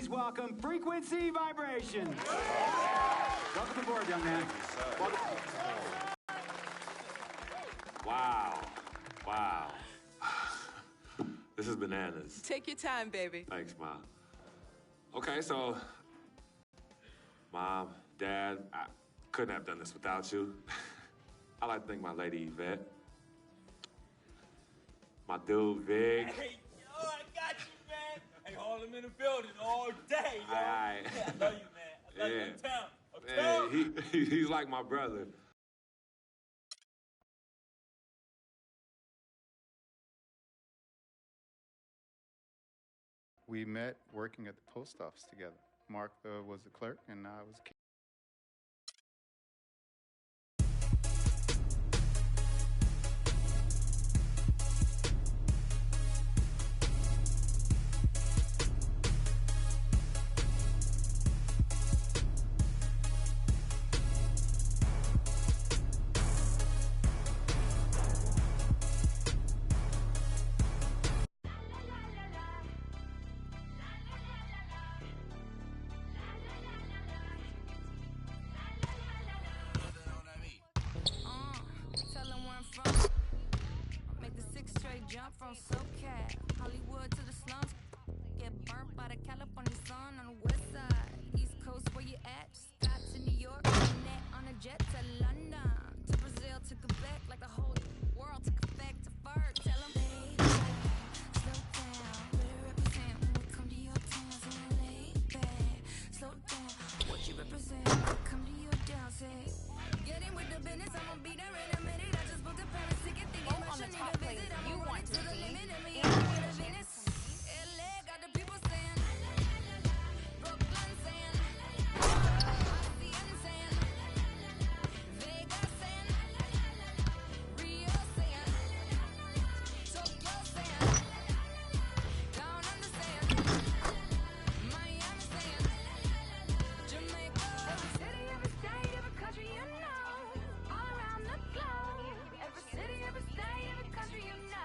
Please welcome Frequency Vibration. Welcome aboard, young man. Wow. Wow. This is bananas. Take your time, baby. Thanks, Mom. Okay, so, Mom, Dad, I couldn't have done this without you. I like to thank my lady, Yvette. My dude, Vig. Hey, yo, I got you, man. Hey, Harlem in the building all day, yo. Aye. Yeah, I love you, man. I love you. Man, he's like my brother. We met working at the post office together. Mark was the clerk, and I was a jump from SoCal, Hollywood to the slums. Get burnt by the California sun on the west side. East Coast, where you at? Scott to New York, net on a jet to London, to Brazil, to Quebec, like the whole world took effect to fur. Tell them, baby, slow down, better represent when we come to your town. So lay back, slow down, what you represent when we come to your town. Say, get in with the business, I'ma be there in a minute. I just booked a Paris ticket, thinking I should need a visit. I'm going to the limit, and me out with a Venus. LA got the people saying, Brooklyn saying, Ocean saying, Vegas saying, Rio saying, Tokyo saying, Down Under saying, Miami saying, Jamaica. Every city, every state, every country you know, all around the globe. Every city, every state, every country you know.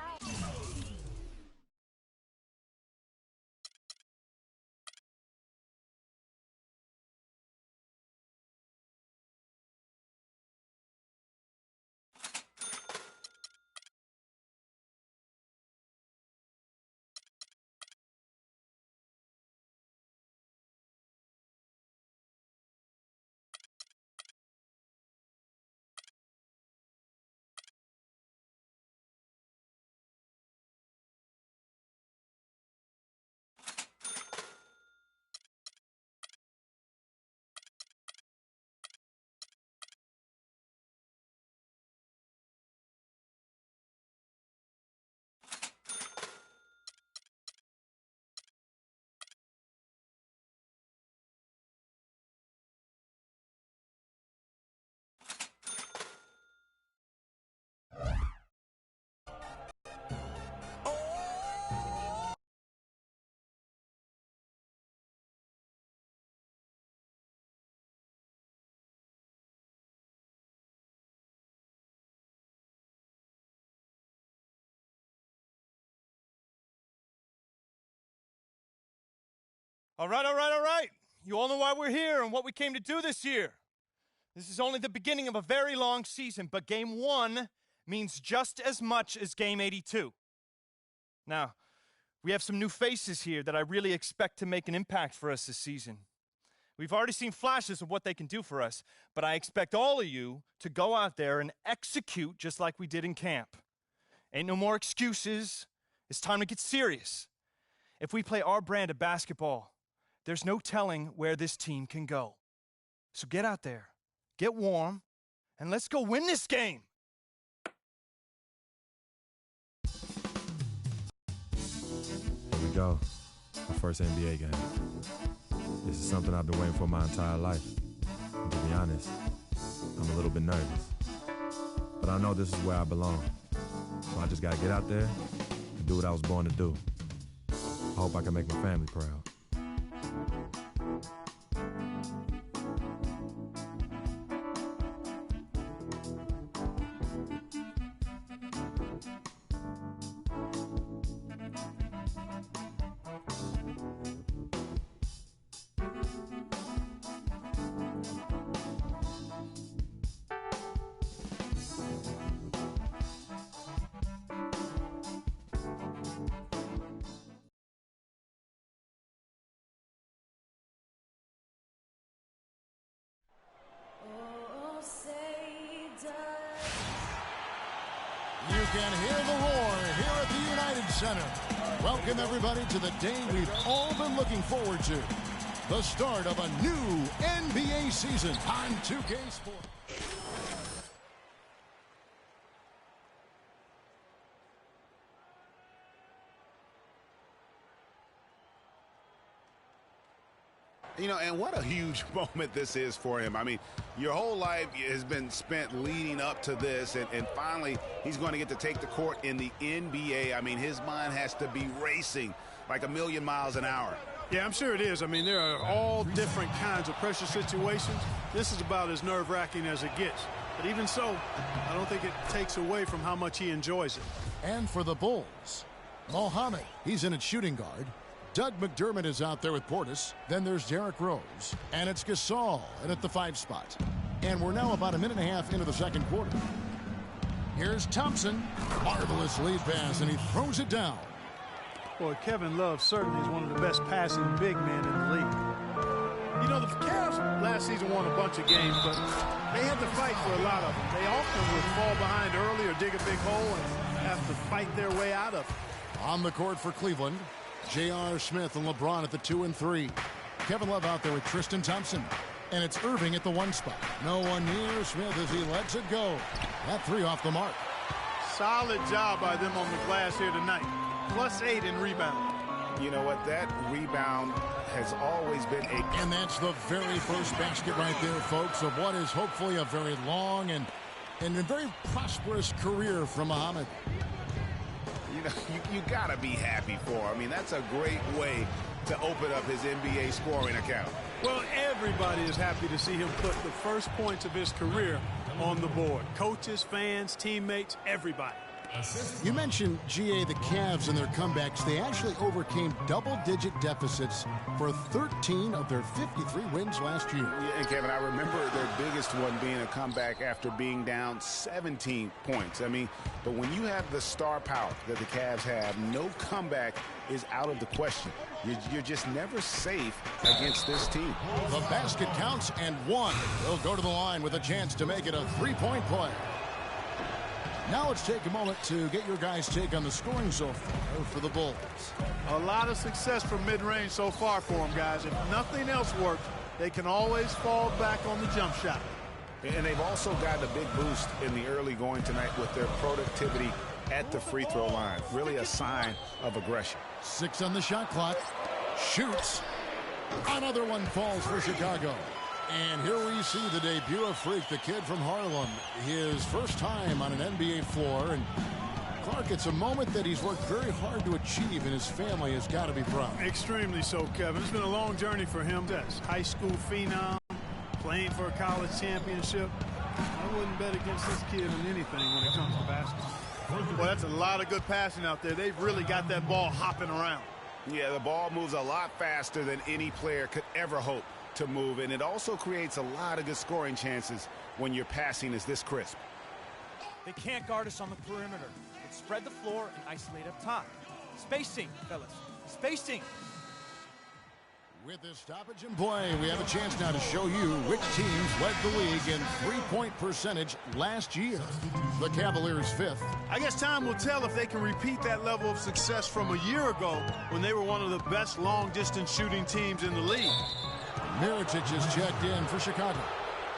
All right. You all know why we're here and what we came to do this year. This is only the beginning of a very long season, but Game 1 means just as much as Game 82. Now, we have some new faces here that I really expect to make an impact for us this season. We've already seen flashes of what they can do for us, but I expect all of you to go out there and execute just like we did in camp. Ain't no more excuses. It's time to get serious. If we play our brand of basketball, there's no telling where this team can go. So get out there, get warm, and let's go win this game. Here we go. My first NBA game. This is something I've been waiting for my entire life. And to be honest, I'm a little bit nervous. But I know this is where I belong. So I just gotta get out there and do what I was born to do. I hope I can make my family proud. can hear the roar here at the United Center. Welcome, everybody, to the day we've all been looking forward to. The start of a new NBA season on 2K Sports. You know, and what a huge moment this is for him. I mean, your whole life has been spent leading up to this, and finally he's going to get to take the court in the NBA. I mean, his mind has to be racing like a million miles an hour. Yeah, I'm sure it is. I mean, there are all different kinds of pressure situations. This is about as nerve-wracking as it gets. But even so, I don't think it takes away from how much he enjoys it. And for the Bulls, Mohamed, he's in at shooting guard. Doug McDermott is out there with Portis. Then there's Derrick Rose. And it's Gasol in at the 5 spot. And we're now about a minute and a half into the second quarter. Here's Thompson. Marvelous lead pass, and he throws it down. Boy, Kevin Love certainly is one of the best passing big men in the league. You know, the Cavs last season won a bunch of games, but they had to fight for a lot of them. They often would fall behind early or dig a big hole and have to fight their way out of it. On the court for Cleveland, J.R. Smith and LeBron at the 2 and 3. Kevin Love out there with Tristan Thompson. And it's Irving at the 1 spot. No one near Smith as he lets it go. That 3 off the mark. Solid job by them on the glass here tonight. +8 in rebound. You know what? That rebound has always been a... And that's the very first basket right there, folks, of what is hopefully a very long and a very prosperous career from Mohamed. You know, you got to be happy for him. I mean, that's a great way to open up his NBA scoring account. Well, everybody is happy to see him put the first points of his career on the board. Coaches, fans, teammates, everybody. You mentioned, GA, the Cavs and their comebacks. They actually overcame double-digit deficits for 13 of their 53 wins last year. Yeah, and Kevin, I remember their biggest one being a comeback after being down 17 points. I mean, but when you have the star power that the Cavs have, no comeback is out of the question. You're just never safe against this team. The basket counts, and one will go to the line with a chance to make it a 3-point play. Now let's take a moment to get your guys' take on the scoring so far for the Bulls. A lot of success from mid-range so far for them, guys. If nothing else works, they can always fall back on the jump shot. And they've also gotten a big boost in the early going tonight with their productivity at the free throw line. Really a sign of aggression. 6 on the shot clock. Shoots. Another one falls for Chicago. And here we see the debut of Freak, the kid from Harlem. His first time on an NBA floor. And Clark, it's a moment that he's worked very hard to achieve, and his family has got to be proud. Extremely so, Kevin. It's been a long journey for him. That's high school phenom, playing for a college championship. I wouldn't bet against this kid on anything when it comes to basketball. Well, that's a lot of good passing out there. They've really got that ball hopping around. Yeah, the ball moves a lot faster than any player could ever hope to move, and it also creates a lot of good scoring chances when your passing is this crisp. They can't guard us on the perimeter. Let's spread the floor and isolate up top. Spacing, fellas. Spacing. With this stoppage in play, we have a chance now to show you which teams led the league in three-point percentage last year. The Cavaliers 5th. I guess time will tell if they can repeat that level of success from a year ago when they were one of the best long-distance shooting teams in the league. Mirotic is checked in for Chicago.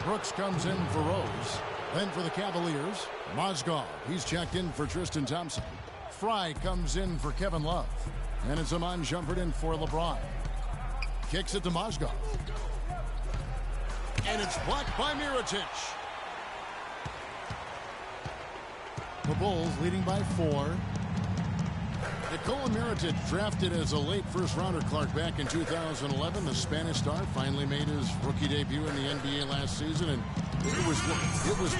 Brooks comes in for Rose. Then for the Cavaliers, Mozgov. He's checked in for Tristan Thompson. Fry comes in for Kevin Love. And it's Iman Shumpert in for LeBron. Kicks it to Mozgov. And it's blocked by Mirotic. The Bulls leading by 4. Nikola Mirotic, drafted as a late first-rounder, Clark, back in 2011. The Spanish star finally made his rookie debut in the NBA last season, and it was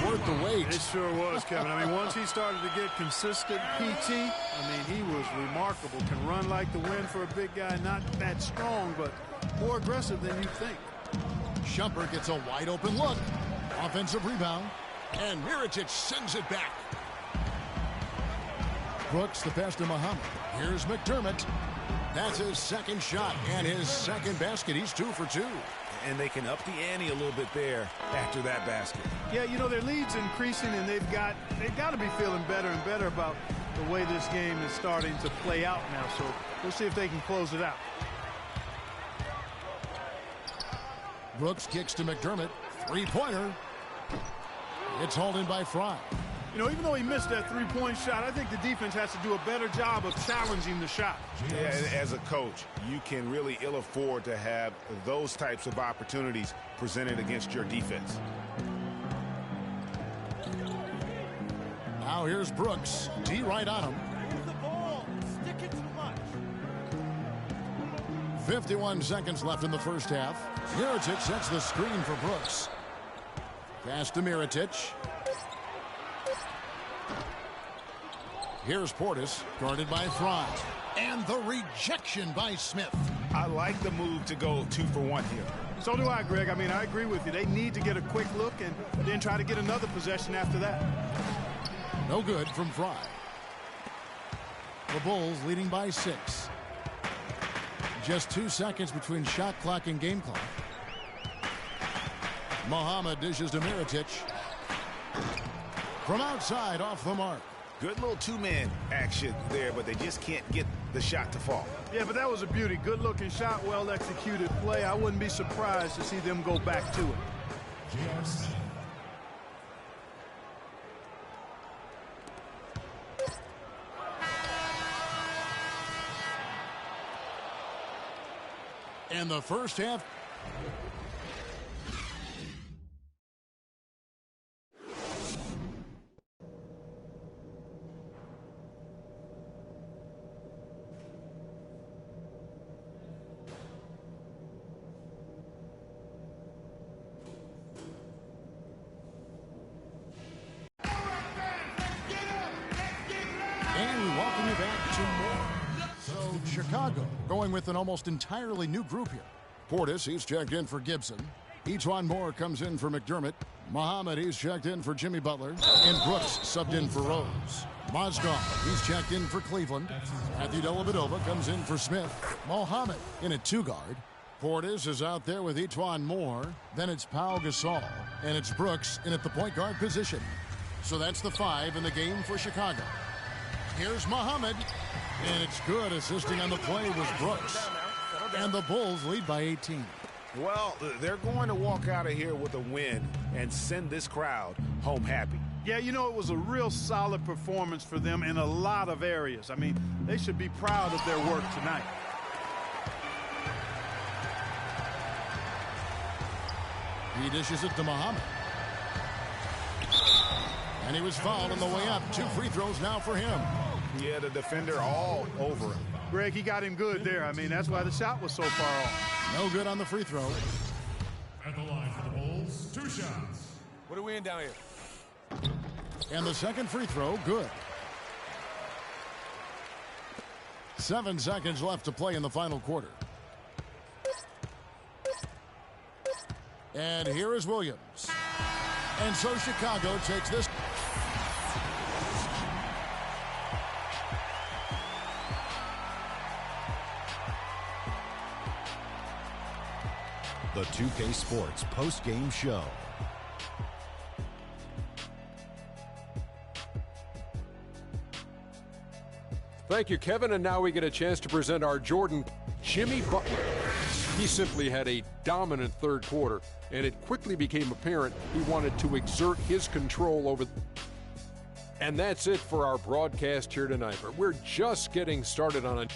worth the wait. It sure was, Kevin. I mean, once he started to get consistent PT, I mean, he was remarkable. Can run like the wind for a big guy, not that strong, but more aggressive than you think. Shumpert gets a wide-open look. Offensive rebound, and Mirotic sends it back. Brooks, the pass to Muhammad. Here's McDermott. That's his second shot and his second basket. He's 2 for 2. and they can up the ante a little bit there after that basket. Yeah, you know, their lead's increasing, and they've got to be feeling better and better about the way this game is starting to play out now. So we'll see if they can close it out. Brooks kicks to McDermott. Three-pointer. It's hauled in by Fry. You know, even though he missed that three-point shot, I think the defense has to do a better job of challenging the shot. Yeah, as a coach, you can really ill afford to have those types of opportunities presented against your defense. Now here's Brooks. D right on him. Move the ball. Stick it too much. 51 seconds left in the first half. Mirotic sets the screen for Brooks. Pass to Mirotic. Here's Portis, guarded by Fry. And the rejection by Smith. I like the move to go 2 for 1 here. So do I, Greg. I mean, I agree with you. They need to get a quick look and then try to get another possession after that. No good from Fry. The Bulls leading by 6. Just 2 seconds between shot clock and game clock. Muhammad dishes to Mirotic. From outside, off the mark. Good little two-man action there, but they just can't get the shot to fall. Yeah, but that was a beauty. Good-looking shot, well-executed play. I wouldn't be surprised to see them go back to it. And the first half. And we welcome you back to more. So Chicago going with an almost entirely new group here. Portis, he's checked in for Gibson. Etuan Moore comes in for McDermott. Muhammad, he's checked in for Jimmy Butler. And Brooks subbed in for Rose. Mozgov, he's checked in for Cleveland. Matthew Dellavedova comes in for Smith. Mohamed in at 2-guard. Portis is out there with Etuan Moore. Then it's Pau Gasol. And it's Brooks in at the point guard position. So that's the 5 in the game for Chicago. Here's Muhammad. And it's good. Assisting on the play was Brooks. And the Bulls lead by 18. Well, they're going to walk out of here with a win and send this crowd home happy. Yeah, you know, it was a real solid performance for them in a lot of areas. I mean, they should be proud of their work tonight. He dishes it to Muhammad. And he was fouled on the way up. 2 free throws now for him. Yeah, the defender all over him. Greg, he got him good there. I mean, that's why the shot was so far off. No good on the free throw. At the line for the Bulls, 2 shots. What are we in down here? And the second free throw, good. 7 seconds left to play in the final quarter. And here is Williams. And so Chicago takes this. The 2K Sports post-game show. Thank you, Kevin. And now we get a chance to present our Jordan, Jimmy Butler. He simply had a dominant third quarter, and it quickly became apparent he wanted to exert his control over. And that's it for our broadcast here tonight. But we're just getting started on a